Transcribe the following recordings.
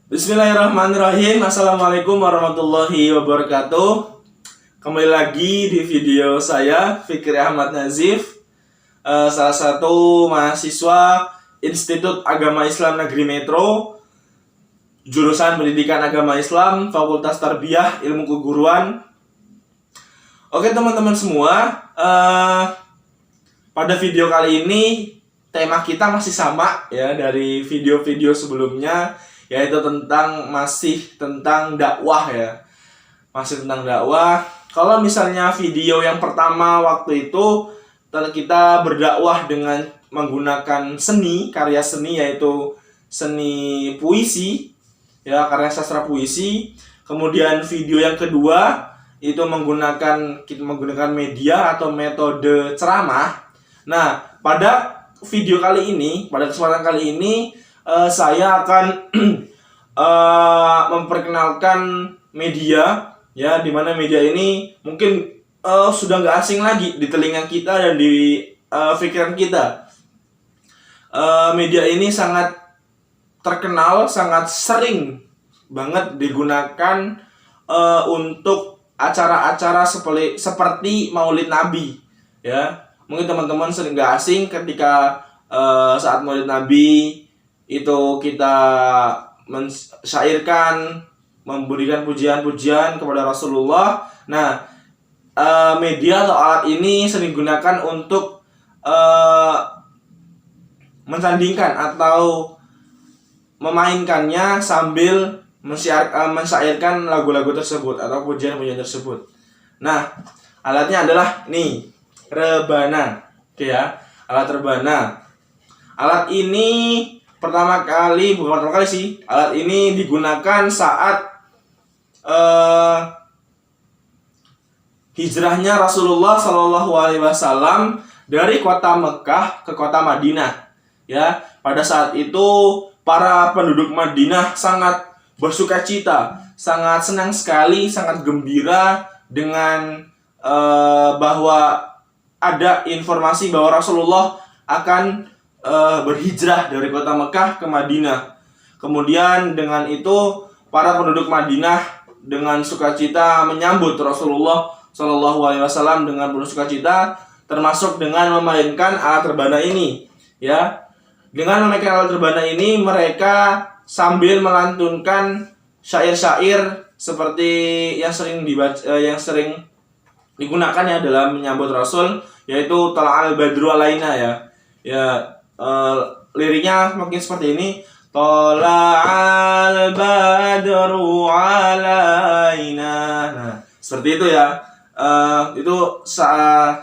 Bismillahirrahmanirrahim. Assalamualaikum warahmatullahi wabarakatuh. Kembali lagi di video saya, Fikri Ahmad Nazif, salah satu mahasiswa Institut Agama Islam Negeri Metro, jurusan Pendidikan Agama Islam, Fakultas Tarbiyah Ilmu Keguruan. Oke teman-teman semua, pada video kali ini tema kita masih sama ya dari video-video sebelumnya, yaitu masih tentang dakwah ya. Masih tentang dakwah. Kalau misalnya video yang pertama waktu itu kita berdakwah dengan menggunakan seni, karya seni, yaitu seni puisi ya, karya sastra puisi. Kemudian video yang kedua itu kita menggunakan media atau metode ceramah. Nah, pada video kali ini, pada kesempatan kali ini saya akan memperkenalkan media ya, dimana media ini mungkin sudah nggak asing lagi di telinga kita dan di pikiran kita. Media ini sangat terkenal, sangat sering banget digunakan untuk acara-acara seperti Maulid Nabi ya. Mungkin teman-teman sering nggak asing ketika saat Maulid Nabi itu kita mensyairkan, memberikan pujian-pujian kepada Rasulullah. Nah, media atau alat ini sering digunakan untuk mensandingkan atau memainkannya sambil mensyairkan lagu-lagu tersebut atau pujian-pujian tersebut. Nah, alatnya adalah nih, rebana. Oke ya, alat rebana. Alat ini bukan pertama kali sih, alat ini digunakan saat hijrahnya Rasulullah Shallallahu Alaihi Wasallam dari kota Mekah ke kota Madinah. Ya, pada saat itu para penduduk Madinah sangat bersukacita, sangat senang sekali, sangat gembira dengan bahwa ada informasi bahwa Rasulullah akan berhijrah dari kota Mekah ke Madinah. Kemudian dengan itu para penduduk Madinah dengan sukacita menyambut Rasulullah Shallallahu Alaihi Wasallam dengan penuh sukacita, termasuk dengan memainkan alat rebana ini. Ya, dengan memainkan alat rebana ini mereka sambil melantunkan syair-syair seperti yang sering digunakan ya dalam menyambut Rasul, yaitu Tala'al Badru Alaina ya. Ya, liriknya mungkin seperti ini. Tala'al badru alaina. Nah, seperti itu ya. Itu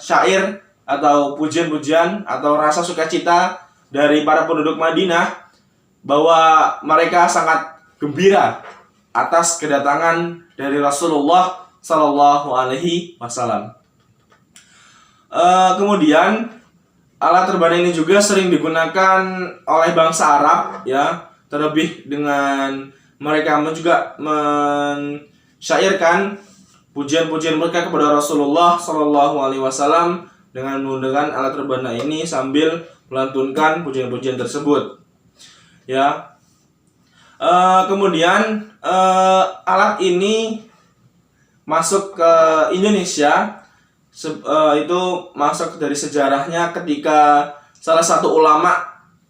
syair atau pujian-pujian atau rasa sukacita dari para penduduk Madinah bahwa mereka sangat gembira atas kedatangan dari Rasulullah Sallallahu Alaihi Wasallam. Kemudian alat rebana ini juga sering digunakan oleh bangsa Arab ya, terlebih dengan mereka juga mensyairkan pujian-pujian mereka kepada Rasulullah Shallallahu Alaihi Wasallam dengan menggunakan alat rebana ini sambil melantunkan pujian-pujian tersebut ya. Kemudian alat ini masuk ke Indonesia. Itu masuk dari sejarahnya ketika salah satu ulama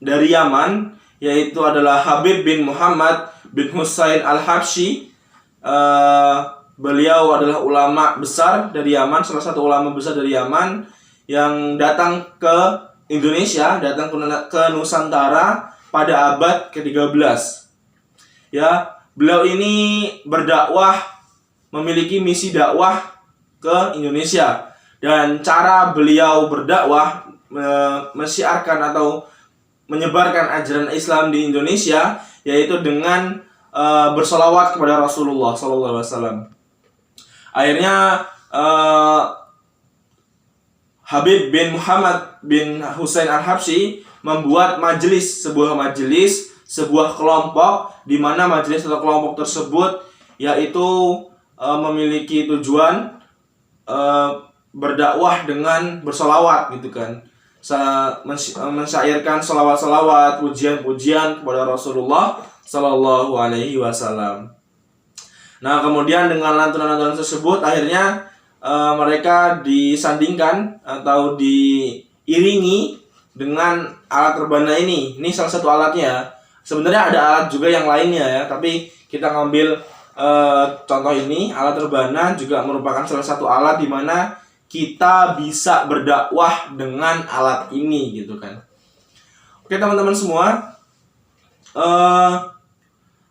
dari Yaman, yaitu adalah Habib bin Muhammad bin Husain Al-Habsyi. Beliau adalah ulama besar dari Yaman, salah satu ulama besar dari Yaman yang datang ke Indonesia, datang ke Nusantara pada abad ke-13. Ya, beliau ini berdakwah, memiliki misi dakwah ke Indonesia. Dan cara beliau berdakwah, mensyiarkan atau menyebarkan ajaran Islam di Indonesia, yaitu dengan bersolawat kepada Rasulullah SAW. Akhirnya Habib bin Muhammad bin Husain Al-Habsyi membuat sebuah kelompok, di mana majelis atau kelompok tersebut yaitu memiliki tujuan berdakwah dengan bersolawat gitu kan, mensyairkan solawat-solawat, pujian-pujian kepada Rasulullah Sallallahu Alaihi Wasallam. Nah, kemudian dengan lantunan-lantunan tersebut akhirnya mereka disandingkan atau diiringi dengan alat rebana ini. Ini salah satu alatnya. Sebenarnya ada alat juga yang lainnya ya, tapi kita ngambil contoh ini. Alat rebana juga merupakan salah satu alat di mana kita bisa berdakwah dengan alat ini gitu kan. Oke teman-teman semua,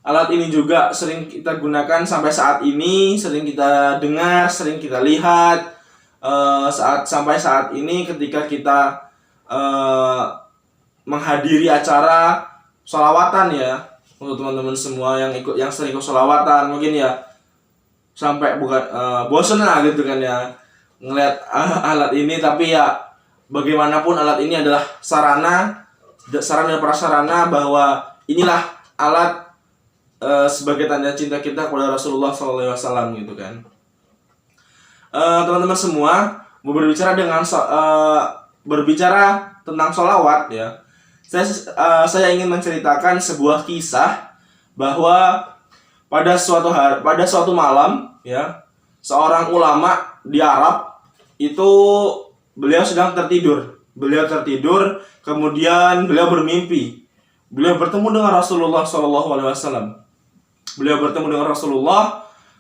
alat ini juga sering kita gunakan sampai saat ini, sering kita dengar, sering kita lihat sampai saat ini ketika kita menghadiri acara sholawatan ya. Untuk teman-teman semua yang sering ikut sholawatan mungkin ya sampai bukan bosen lah gitu kan ya ngelihat alat ini. Tapi ya bagaimanapun alat ini adalah sarana dan prasarana bahwa inilah alat sebagai tanda cinta kita kepada Rasulullah SAW gitu kan. Teman-teman semua, berbicara tentang sholawat ya, saya ingin menceritakan sebuah kisah bahwa pada suatu malam ya, seorang ulama di Arab itu beliau sedang tertidur. Kemudian beliau bermimpi. Beliau bertemu dengan Rasulullah SAW.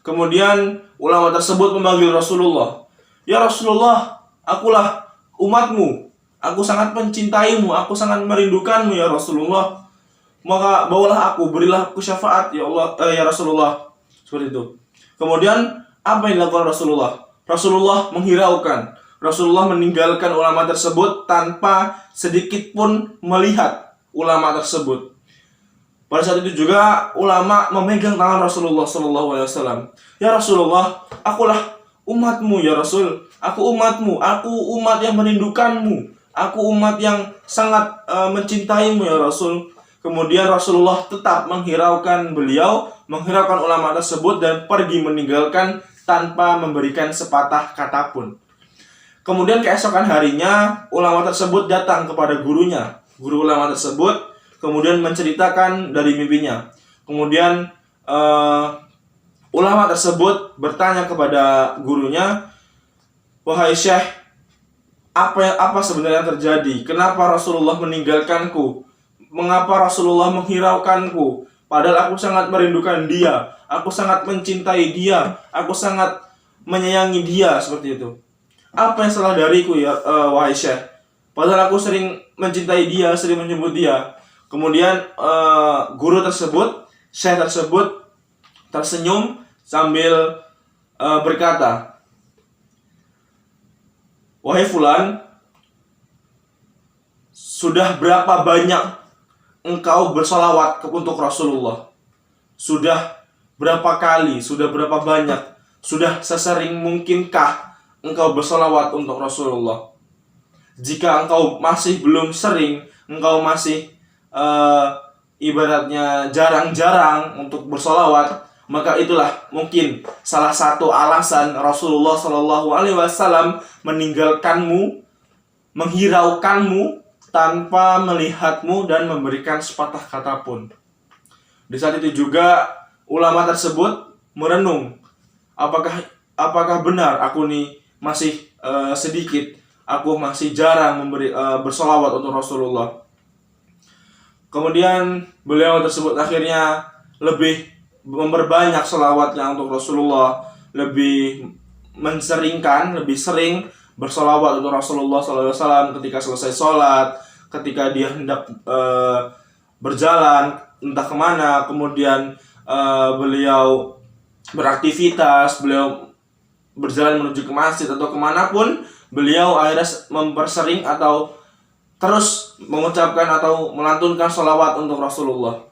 Kemudian ulama tersebut memanggil Rasulullah. Ya Rasulullah, akulah umatmu. Aku sangat mencintaimu, aku sangat merindukanmu ya Rasulullah. Maka bawalah aku, berilah aku syafaat ya Allah, ya Rasulullah. Seperti itu. Kemudian apa yang dilakukan Rasulullah? Rasulullah menghiraukan. Rasulullah meninggalkan ulama tersebut tanpa sedikit pun melihat ulama tersebut. Pada saat itu juga ulama memegang tangan Rasulullah SAW. Ya Rasulullah, akulah umatmu ya Rasul. Aku umatmu, aku umat yang merindukanmu. Aku umat yang sangat mencintaimu ya Rasul. Kemudian Rasulullah tetap menghiraukan ulama tersebut dan pergi meninggalkan tanpa memberikan sepatah kata pun. Kemudian keesokan harinya ulama tersebut datang kepada gurunya. Guru ulama tersebut kemudian menceritakan dari mimpinya. Kemudian ulama tersebut bertanya kepada gurunya, "Wahai Syekh, apa sebenarnya terjadi? Kenapa Rasulullah meninggalkanku? Mengapa Rasulullah menghiraukanku? Padahal aku sangat merindukan dia, aku sangat mencintai dia, aku sangat menyayangi dia," seperti itu. Apa yang salah dariku ya wahai Syekh? Padahal aku sering mencintai dia, sering menjemput dia. Kemudian Syekh tersebut tersenyum sambil berkata, "Wahai fulan, sudah berapa banyak engkau bersolawat untuk Rasulullah? Sudah berapa kali, sudah berapa banyak, sudah sesering mungkinkah engkau bersolawat untuk Rasulullah? Jika engkau masih belum sering, engkau masih ibaratnya jarang-jarang untuk bersolawat, maka itulah mungkin salah satu alasan Rasulullah SAW meninggalkanmu, menghiraukanmu tanpa melihatmu dan memberikan sepatah kata pun." Di saat itu juga ulama tersebut merenung, apakah benar aku nih masih sedikit, aku masih jarang bersolawat untuk Rasulullah. Kemudian beliau tersebut akhirnya lebih memperbanyak solawatnya untuk Rasulullah, lebih sering bersolawat untuk Rasulullah SAW ketika selesai sholat, ketika dia hendak berjalan entah kemana, kemudian beliau beraktivitas, beliau berjalan menuju ke masjid atau kemanapun, beliau akhirnya mempersering atau terus mengucapkan atau melantunkan sholawat untuk Rasulullah.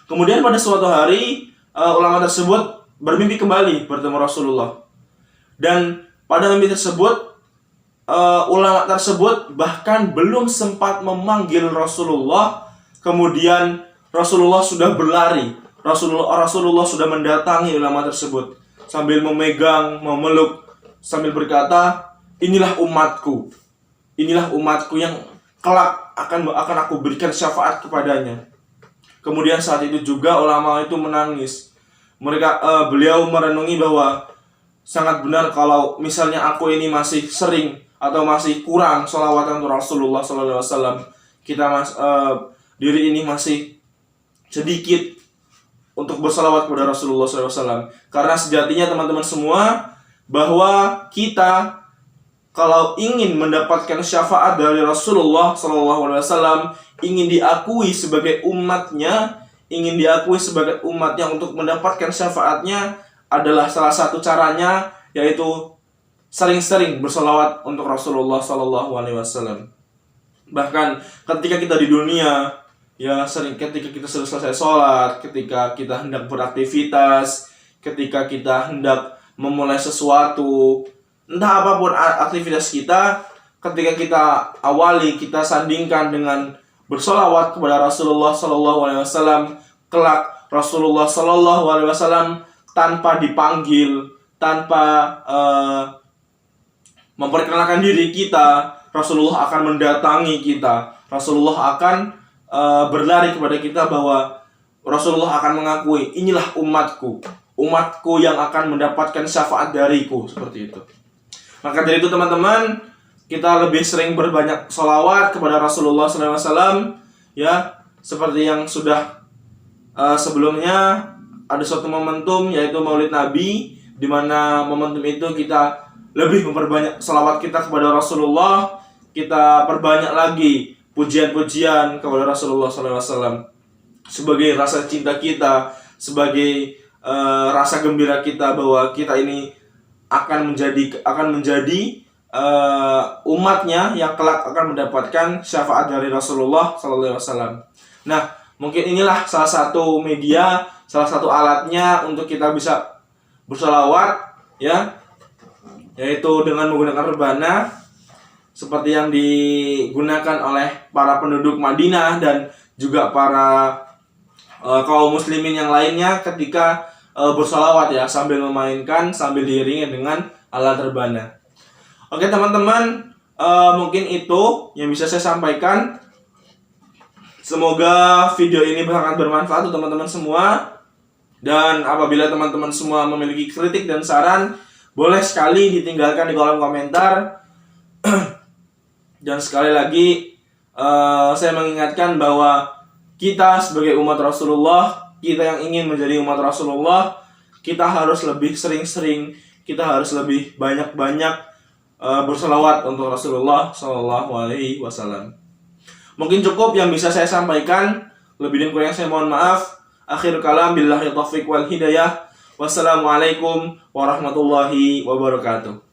Kemudian pada suatu hari ulama tersebut bermimpi kembali bertemu Rasulullah. Dan pada mimpi tersebut ulama tersebut bahkan belum sempat memanggil Rasulullah, kemudian Rasulullah sudah berlari. Rasulullah sudah mendatangi ulama tersebut sambil memegang, memeluk, sambil berkata, inilah umatku yang kelak akan aku berikan syafaat kepadanya." Kemudian saat itu juga ulama itu menangis. Beliau merenungi bahwa sangat benar kalau misalnya aku ini masih sering atau masih kurang sholawat untuk Rasulullah SAW. Diri ini masih sedikit untuk bersalawat kepada Rasulullah SAW. Karena sejatinya teman-teman semua, bahwa kita kalau ingin mendapatkan syafaat dari Rasulullah SAW, ingin diakui sebagai umatnya, untuk mendapatkan syafaatnya, adalah salah satu caranya yaitu sering-sering bersalawat untuk Rasulullah SAW. Bahkan ketika kita di dunia, ya ketika kita selesai sholat, ketika kita hendak beraktivitas, ketika kita hendak memulai sesuatu, entah apapun aktivitas kita, ketika kita awali, kita sandingkan dengan bersolawat kepada Rasulullah SAW, kelak Rasulullah SAW tanpa dipanggil, tanpa memperkenalkan diri kita, Rasulullah akan mendatangi kita. Rasulullah akan berlari kepada kita, bahwa Rasulullah akan mengakui, inilah umatku yang akan mendapatkan syafaat dariku, seperti itu. Maka dari itu teman-teman, kita lebih sering berbanyak sholawat kepada Rasulullah SAW, ya, seperti yang sudah sebelumnya ada suatu momentum yaitu Maulid Nabi, di mana momentum itu kita lebih memperbanyak sholawat kita kepada Rasulullah, kita perbanyak lagi pujian-pujian kepada Rasulullah SAW sebagai rasa cinta kita, sebagai rasa gembira kita bahwa kita ini akan menjadi umatnya yang kelak akan mendapatkan syafaat dari Rasulullah SAW. Nah, mungkin inilah salah satu media, salah satu alatnya untuk kita bisa bersalawat, ya, yaitu dengan menggunakan rebana seperti yang digunakan oleh para penduduk Madinah dan juga para kaum muslimin yang lainnya ketika bersalawat, ya, sambil diiringi dengan alat rebana. Oke teman-teman, mungkin itu yang bisa saya sampaikan. Semoga video ini sangat bermanfaat untuk teman-teman semua. Dan apabila teman-teman semua memiliki kritik dan saran, boleh sekali ditinggalkan di kolom komentar. Dan sekali lagi, saya mengingatkan bahwa kita sebagai umat Rasulullah, kita yang ingin menjadi umat Rasulullah, kita harus lebih sering-sering, kita harus lebih banyak-banyak berselawat untuk Rasulullah SAW. Mungkin cukup yang bisa saya sampaikan. Lebih dan kurang saya mohon maaf. Akhir kalam, billahi taufiq wal hidayah. Wassalamualaikum warahmatullahi wabarakatuh.